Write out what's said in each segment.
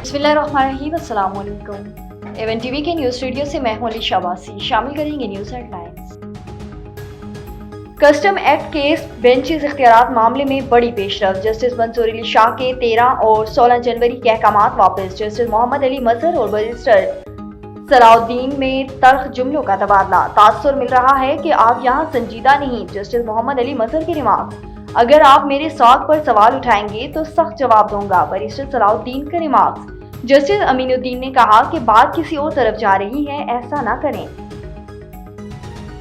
बिस्मिल्लाहिर्रहमानिर्रहीम, अस्सलाम वालेकुम। एवन टीवी के न्यूज़ स्टूडियो से मैं हूं अलीशा वासी। शामिल करेंगे news headlines. Custom act case benches इख्तियारात मामले में बड़ी पेशरफ। जस्टिस मंसूर अली शाह के 13 और 16 जनवरी के अहकामात वापस। जस्टिस मोहम्मद अली मजहर और बैरिस्टर सलाउद्दीन में तल्ख जुमलों का तबादला। तासुर मिल रहा है कि आप यहाँ संजीदा नहीं। जस्टिस मोहम्मद अली मजहर के रिमार्क, अगर आप मेरे सौख पर सवाल उठाएंगे तो सख्त जवाब दूंगा। बैरिस्टर सलाउद्दीन का रिमार्क, जस्टिस अमीनुद्दीन ने कहा कि बात किसी और तरफ जा रही है, ऐसा ना करें।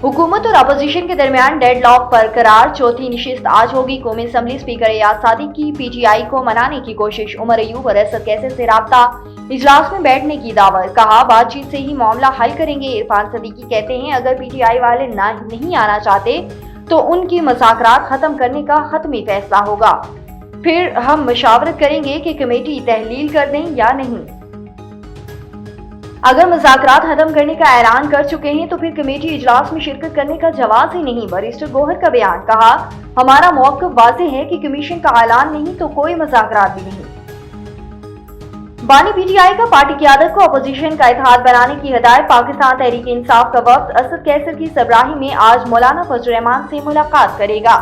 हुकूमत और अपोजिशन के दरमियान डेडलॉक पर करार। चौथी नशिस्त आज होगी। कौमी असम्बली स्पीकर एयाज सादिक की पीटीआई को मनाने की कोशिश। उमर अयूब और असद कैसे से राब्ता। इजलास में बैठने की दावत। कहा बातचीत से ही मामला हल करेंगे। इरफान सदीकी कहते हैं अगर पीटीआई वाले नहीं आना चाहते तो उनकी मज़ाकरात खत्म करने का हतमी फैसला होगा, फिर हम मशावरत करेंगे कि कमेटी तहलील कर दें या नहीं। अगर मज़ाकरात खत्म करने का ऐलान कर चुके हैं तो फिर कमेटी इजलास में शिरकत करने का जवाब ही नहीं। बैरिस्टर गौहर का बयान, कहा हमारा मौक़िफ़ वाज़ेह है कि कमीशन का ऐलान नहीं तो कोई मज़ाकरात भी नहीं। बानी पीटीआई का पार्टी क़यादत को अपोजिशन का इत्तेहाद बनाने की हिदायत। पाकिस्तान तहरीक इंसाफ का वफ्द असद कैसर की सरबराही में आज मौलाना फजल रहमान से मुलाकात करेगा।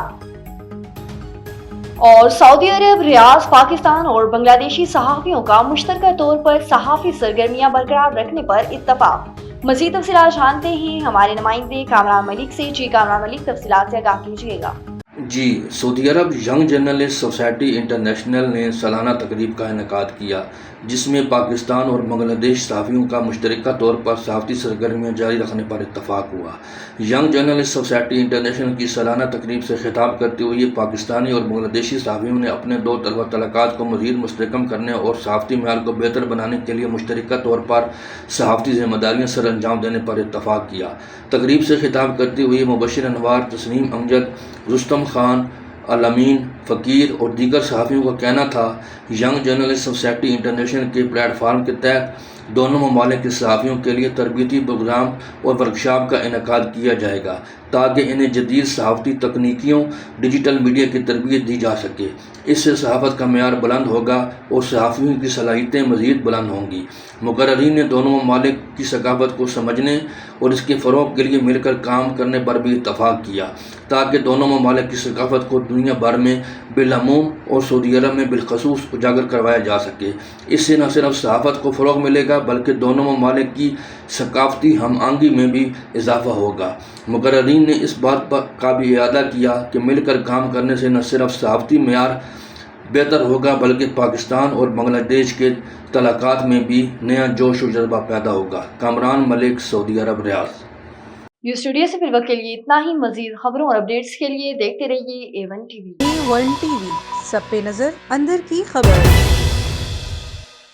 और सऊदी अरब, रियाद, पाकिस्तान और बांग्लादेशी सहाफ़ियों का मुश्तरका तौर पर सहाफ़ी सरगर्मियां बरकरार रखने पर इत्तफाक। मज़ीद तफसीलात जानते हैं हमारे नुमाइंदे कामरान मलिक से। जी कामरान मलिक, तफसीलात से आगाह कीजिएगा। जी, सऊदी अरब यंग जर्नलिस्ट सोसाइटी इंटरनेशनल ने सालाना तकरीब का इनेकाद किया, जिसमें पाकिस्तान और बांग्लादेश सहाफ़ियों का मुश्तरका तौर पर सहाफ़ती सरगर्मियाँ जारी रखने पर इत्तफाक हुआ। यंग जर्नलिस्ट सोसाइटी इंटरनेशनल की सालाना तकरीब से खिताब करते हुए पाकिस्तानी और बांग्लादेशी सहाफ़ियों ने अपने दो तरफ़ा तल्लुकात को मज़ीद मुस्तहकम करने और सहाफ़ती मेयार को बेहतर बनाने के लिए मुश्तरका तौर पर सहाफ़ती ज़िम्मेदारियाँ सर अंजाम देने पर इत्तफाक किया। तकरीब से खिताब करते हुए मुबश्शिर अनवार, तस्नीम अमजद, रुस्तम खान, अल-अमीन फ़कीर और दीगर सहाफ़ियों का कहना था यंग जर्नलिस्ट सोसाइटी इंटरनेशनल के प्लेटफार्म के तहत दोनों ममालिक के सहाफ़ियों के लिए तरबियती प्रोग्राम और वर्कशॉप का इनेकाद किया जाएगा ताकि इन्हें जदीद सहाफ़ती तकनीकियों, डिजिटल मीडिया की तरबियत दी जा सके। इससे सहाफ़त का मेयार बुलंद होगा और सहाफ़ियों की सलाहियतें मज़ीद बुलंद होंगी। मुक़र्रीन ने दोनों ममालिक की सकाफ़त को समझने और इसके फ़रोग़ के लिए मिलकर काम करने पर भी इत्तफ़ाक़ किया ताकि दोनों ममालिक की सकाफ़त को दुनिया भर में बिलअमूम और सऊदी अरब में बिलखसूस उजागर करवाया जा सके। इससे न सिर्फ सहाफ़त को फ़रोग़ मिलेगा बल्कि दोनों ममालिक की सकाफ़ती हम-आहंगी में भी इजाफ़ा होगा। मुक़र्रीन ने इस बात का भी इयादा किया कि मिलकर काम करने से न सिर्फ सहाफ़ती मेयार बेहतर होगा बल्कि पाकिस्तान और बांग्लादेश के तल्लुकात में भी नया जोश और जज्बा पैदा होगा। कामरान मलिक, सऊदी अरब, रियाद। न्यूज़ स्टूडियो से फिलहाल के लिए इतना ही। मज़ीद खबरों और अपडेट्स के लिए देखते रहिए A1 TV। A1 TV, सब पे नजर, अंदर की खबर।